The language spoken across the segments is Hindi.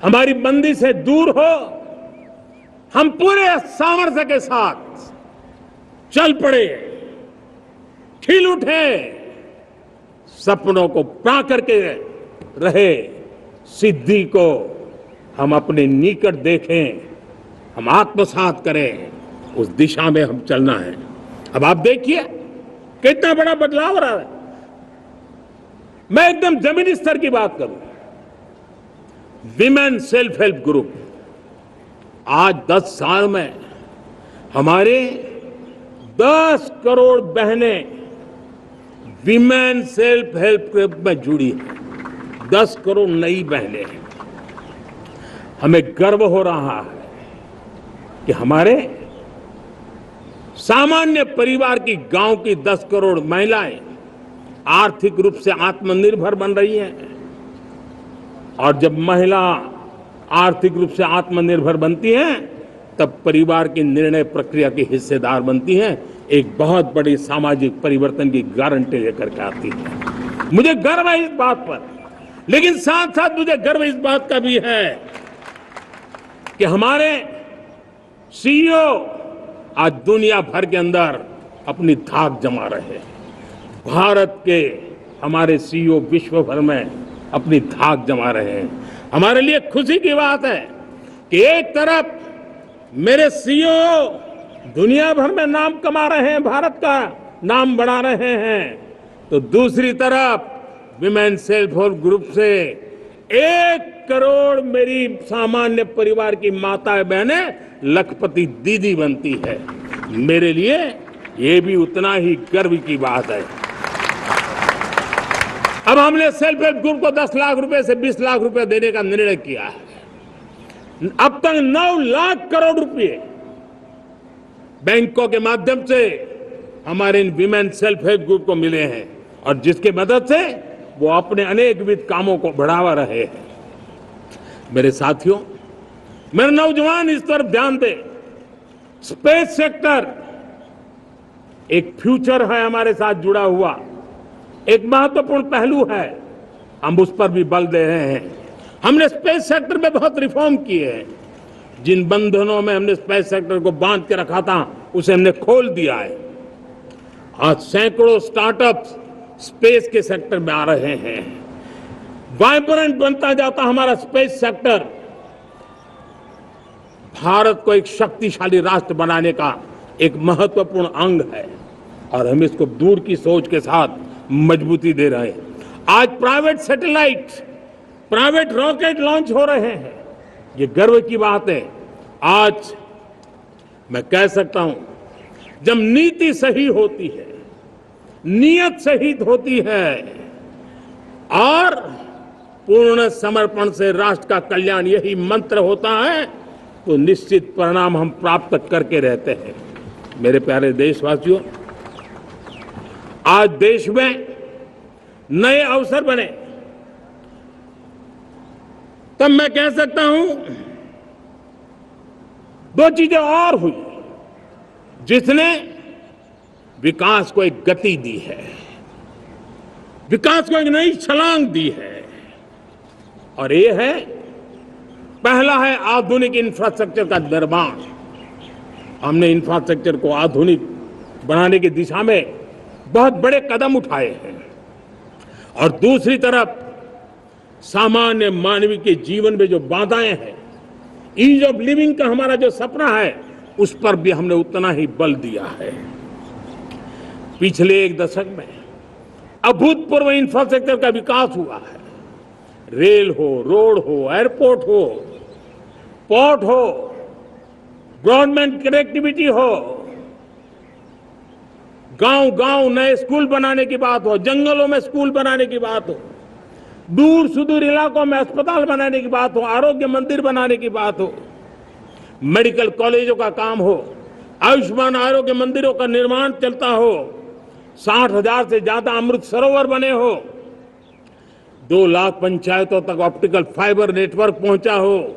हमारी बंदी से दूर हो, हम पूरे सामर्थ्य के साथ चल पड़े, खिल उठे, सपनों को पा करके रहे, सिद्धि को हम अपने निकट देखें, हम आत्मसात करें, उस दिशा में हम चलना है। अब आप देखिए कितना बड़ा बदलाव रहा है। मैं एकदम जमीनी स्तर की बात करूं, विमेन सेल्फ हेल्प ग्रुप आज 10 साल में हमारे 10 करोड़ बहनें विमेन सेल्फ हेल्प ग्रुप में जुड़ी है। 10 करोड़ नई बहनें हैं। हमें गर्व हो रहा है कि हमारे सामान्य परिवार की, गांव की 10 करोड़ महिलाएं आर्थिक रूप से आत्मनिर्भर बन रही हैं। और जब महिला आर्थिक रूप से आत्मनिर्भर बनती हैं, तब परिवार की निर्णय प्रक्रिया की हिस्सेदार बनती हैं, एक बहुत बड़ी सामाजिक परिवर्तन की गारंटी लेकर के आती है। मुझे गर्व है इस बात पर, लेकिन साथ साथ मुझे गर्व इस बात का भी है कि हमारे सीईओ आज दुनिया भर के अंदर अपनी धाक जमा रहे हैं। भारत के हमारे सीईओ विश्व भर में अपनी धाक जमा रहे हैं। हमारे लिए खुशी की बात है कि एक तरफ मेरे सीईओ दुनिया भर में नाम कमा रहे हैं, भारत का नाम बढ़ा रहे हैं, तो दूसरी तरफ विमेन सेल्फ हेल्प ग्रुप से 1 करोड़ मेरी सामान्य परिवार की माताएं बहनें लखपति दीदी बनती है। मेरे लिए ये भी उतना ही गर्व की बात है। अब हमने सेल्फ हेल्प ग्रुप को 10 लाख रुपए से 20 लाख रुपए देने का निर्णय किया है। अब तक 9 लाख करोड़ रुपए बैंकों के माध्यम से हमारे इन विमेन सेल्फ हेल्प ग्रुप को मिले हैं, और जिसकी मदद से वो अपने अनेकविध कामों को बढ़ावा रहे हैं। मेरे साथियों, मेरे नौजवान इस तरफ ध्यान दें। स्पेस सेक्टर एक फ्यूचर है हमारे साथ जुड़ा हुआ, एक महत्वपूर्ण पहलू है। हम उस पर भी बल दे रहे हैं। हमने स्पेस सेक्टर में बहुत रिफॉर्म किए हैं। जिन बंधनों में हमने स्पेस सेक्टर को बांध के रखा था, उसे हमने खोल दिया है। आज सैकड़ों स्टार्टअप्स स्पेस के सेक्टर में आ रहे हैं। वाइब्रेंट बनता जाता हमारा स्पेस सेक्टर भारत को एक शक्तिशाली राष्ट्र बनाने का एक महत्वपूर्ण अंग है, और हम इसको दूर की सोच के साथ मजबूती दे रहे हैं। आज private satellite, private rocket launch हो रहे हैं। ये गर्व की बात है। आज मैं कह सकता हूं, जब नीति सही होती है, नियत सही होती है और पूर्ण समर्पण से राष्ट्र का कल्याण यही मंत्र होता है, तो निश्चित परिणाम हम प्राप्त करके रहते हैं। मेरे प्यारे देशवासियों, आज देश में नए अवसर बने, तब मैं कह सकता हूं 2 चीजें और हुई जिसने विकास को एक गति दी है, विकास को एक नई छलांग दी है। और ये है, पहला है आधुनिक इंफ्रास्ट्रक्चर का निर्माण। हमने इंफ्रास्ट्रक्चर को आधुनिक बनाने की दिशा में बहुत बड़े कदम उठाए हैं। और दूसरी तरफ सामान्य मानवीय के जीवन में जो बाधाएं हैं, ईज ऑफ लिविंग का हमारा जो सपना है, उस पर भी हमने उतना ही बल दिया है। पिछले 1 दशक में अभूतपूर्व इंफ्रास्ट्रक्चर का विकास हुआ है। रेल हो, रोड हो, एयरपोर्ट हो, पोर्ट हो, ब्रॉडबैंड कनेक्टिविटी हो, गांव गांव नए स्कूल बनाने की बात हो, जंगलों में स्कूल बनाने की बात हो, दूर सुदूर इलाकों में अस्पताल बनाने की बात हो, आरोग्य मंदिर बनाने की बात हो, मेडिकल कॉलेजों का काम हो, आयुष्मान आरोग्य मंदिरों का निर्माण चलता हो, 60,000 से ज्यादा अमृत सरोवर बने हो, 2 लाख पंचायतों तक ऑप्टिकल फाइबर नेटवर्क पहुंचा हो,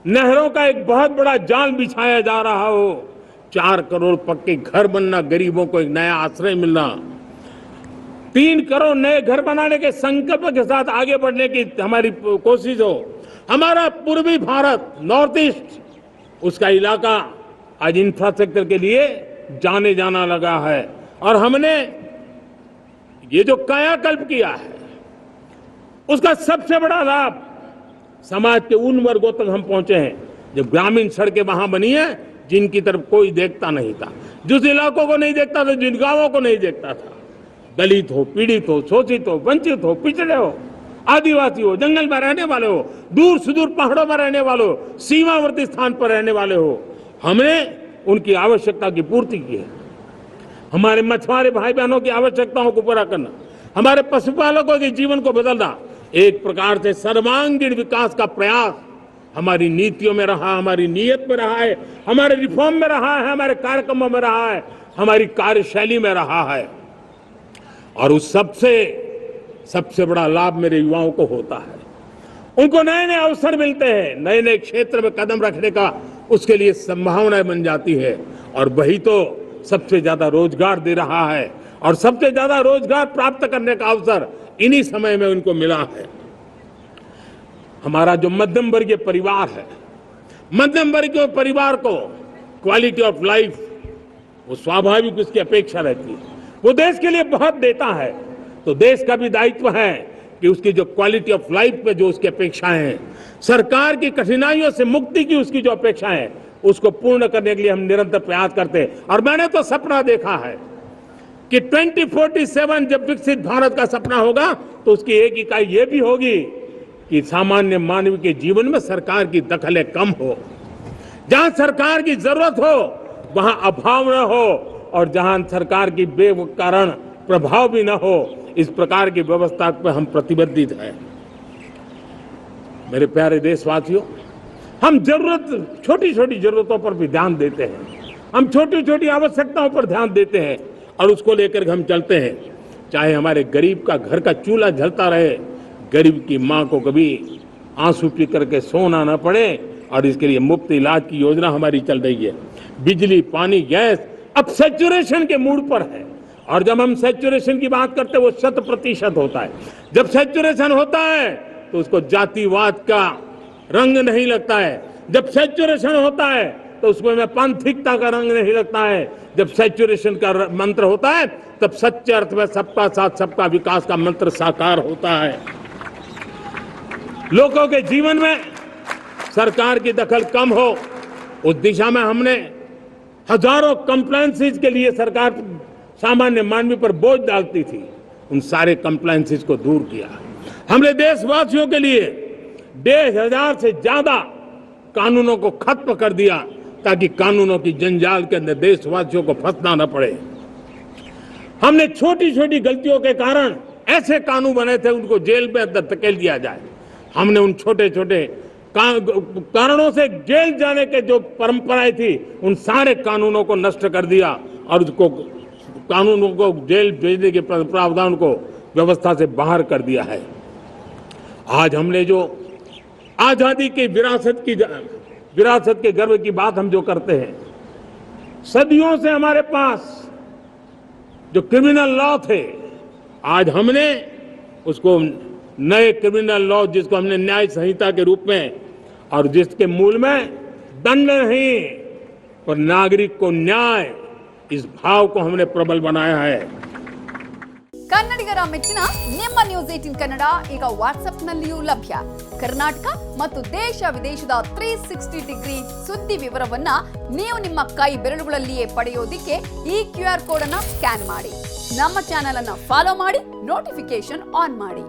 नहरों का एक बहुत बड़ा जाल बिछाया जा रहा हो, 4 करोड़ पक्के घर बनना, गरीबों को एक नया आश्रय मिलना, 3 करोड़ नए घर बनाने के संकल्प के साथ आगे बढ़ने की हमारी कोशिश हो, हमारा पूर्वी भारत, नॉर्थ ईस्ट, उसका इलाका आज इंफ्रास्ट्रक्चर के लिए जाने जाना लगा है। और हमने ये जो कायाकल्प किया है, उसका सबसे बड़ा लाभ समाज के उन वर्गों तक हम पहुंचे हैं। जब ग्रामीण सड़कें वहां बनी है जिनकी तरफ कोई देखता नहीं था, जिस इलाकों को नहीं देखता था, जिन गांवों को नहीं देखता था, दलित हो, पीड़ित हो, शोषित हो, वंचित हो, पिछड़े हो, आदिवासी हो, जंगल में रहने वाले हो, दूर सुदूर पहाड़ों में रहने वाले हो, सीमावर्ती स्थान पर रहने वाले हो, हमने उनकी आवश्यकता की पूर्ति की है। हमारे मछुआरे भाई बहनों की आवश्यकताओं को पूरा करना, हमारे पशुपालकों के जीवन को बदलना, एक प्रकार से सर्वांगीण विकास का प्रयास हमारी नीतियों में रहा, हमारी नीयत में रहा है, हमारे रिफॉर्म में रहा है, हमारे कार्यक्रमों में रहा है, हमारी कार्यशैली में रहा है। और उस सबसे बड़ा लाभ मेरे युवाओं को होता है। उनको नए नए अवसर मिलते हैं, नए नए क्षेत्र में कदम रखने का उसके लिए संभावनाएं बन जाती है। और वही तो सबसे ज्यादा रोजगार दे रहा है। और सबसे ज्यादा रोजगार प्राप्त करने का अवसर इन्हीं समय में उनको मिला है। हमारा जो मध्यम वर्गीय परिवार है, मध्यम वर्गीय परिवार को क्वालिटी ऑफ लाइफ, वो स्वाभाविक उसकी अपेक्षा रहती है। वो देश के लिए बहुत देता है, तो देश का भी दायित्व है कि उसकी जो क्वालिटी ऑफ लाइफ पे जो उसकी अपेक्षाएं हैं, सरकार की कठिनाइयों से मुक्ति की उसकी जो अपेक्षाएं हैं, उसको पूर्ण करने के लिए हम निरंतर प्रयास करते हैं। और मैंने तो सपना देखा है कि 2047 जब विकसित भारत का सपना होगा तो उसकी एक इकाई ये भी होगी कि सामान्य मानव के जीवन में सरकार की दखलें कम हो, जहां सरकार की जरूरत हो वहां अभाव न हो, और जहां सरकार की बेकारण प्रभाव भी न हो, इस प्रकार की व्यवस्था पर हम प्रतिबद्ध हैं। मेरे प्यारे देशवासियों, हम छोटी छोटी जरूरतों पर भी ध्यान देते हैं, हम छोटी छोटी आवश्यकताओं पर ध्यान देते हैं और उसको लेकर हम चलते हैं। चाहे हमारे गरीब का घर का चूल्हा जलता रहे, गरीब की माँ को कभी आंसू पी करके सोना न पड़े, और इसके लिए मुफ्त इलाज की योजना हमारी चल रही है। बिजली, पानी, गैस अब सैचुरेशन के मूड पर है। और जब हम सैचुरेशन की बात करते हैं वो 100% होता है। जब सैचुरेशन होता है तो उसको जातिवाद का रंग नहीं लगता है। जब सैचुरेशन होता है तो उसमें पांथिकता का रंग नहीं लगता है। जब सैचुरेशन का मंत्र होता है तब सच्चे अर्थ में सबका साथ सबका विकास का मंत्र साकार होता है। लोगों के जीवन में सरकार की दखल कम हो, उस दिशा में हमने हजारों कंप्लायंसेस के लिए सरकार सामान्य मानवी पर बोझ डालती थी, उन सारे कंप्लायंसेस को दूर किया। हमने देशवासियों के लिए 1,500 से ज्यादा कानूनों को खत्म कर दिया ताकि कानूनों की जंजाल के अंदर देशवासियों को फंसना न पड़े। हमने छोटी छोटी गलतियों के कारण ऐसे कानून बने थे उनको जेल में अंदर धकेल दिया जाए। हमने उन छोटे छोटे कारणों से जेल जाने के जो परंपराएं थी उन सारे कानूनों को नष्ट कर दिया और उसको कानूनों को जेल भेजने के प्रावधान को व्यवस्था से बाहर कर दिया है। आज हमने जो आजादी की विरासत के गर्व की बात हम जो करते हैं, सदियों से हमारे पास जो क्रिमिनल लॉ थे, आज हमने उसको नए क्रिमिनल लॉ जिसको हमने न्याय संहिता के रूप में, और जिसके मूल में दंड नहीं पर नागरिक को न्याय, इस भाव को हमने प्रबल बनाया है। ಕನ್ನಡಿಗರ ಮೆಚ್ಚಿನ ನಿಮ್ಮ ನ್ಯೂಸ್ 18 ಕನ್ನಡ ಈಗ ವಾಟ್ಸ್ಆಪ್ ನಲ್ಲಿಯೂ ಲಭ್ಯ. ಕರ್ನಾಟಕ ಮತ್ತು ದೇಶ ವಿದೇಶದ 360 ಡಿಗ್ರಿ ಸುದ್ದಿ ವಿವರವನ್ನ ನೀವು ನಿಮ್ಮ ಕೈ ಬೆರಳುಗಳಲ್ಲಿಯೇ ಪಡೆಯೋದಿಕ್ಕೆ ಈ QR ಕೋಡ್ ಅನ್ನು ಸ್ಕ್ಯಾನ್ ಮಾಡಿ. ನಮ್ಮ ಚಾನೆಲ್ ಅನ್ನು ಫಾಲೋ ಮಾಡಿ, ನೋಟಿಫಿಕೇಶನ್ ಆನ್ ಮಾಡಿ.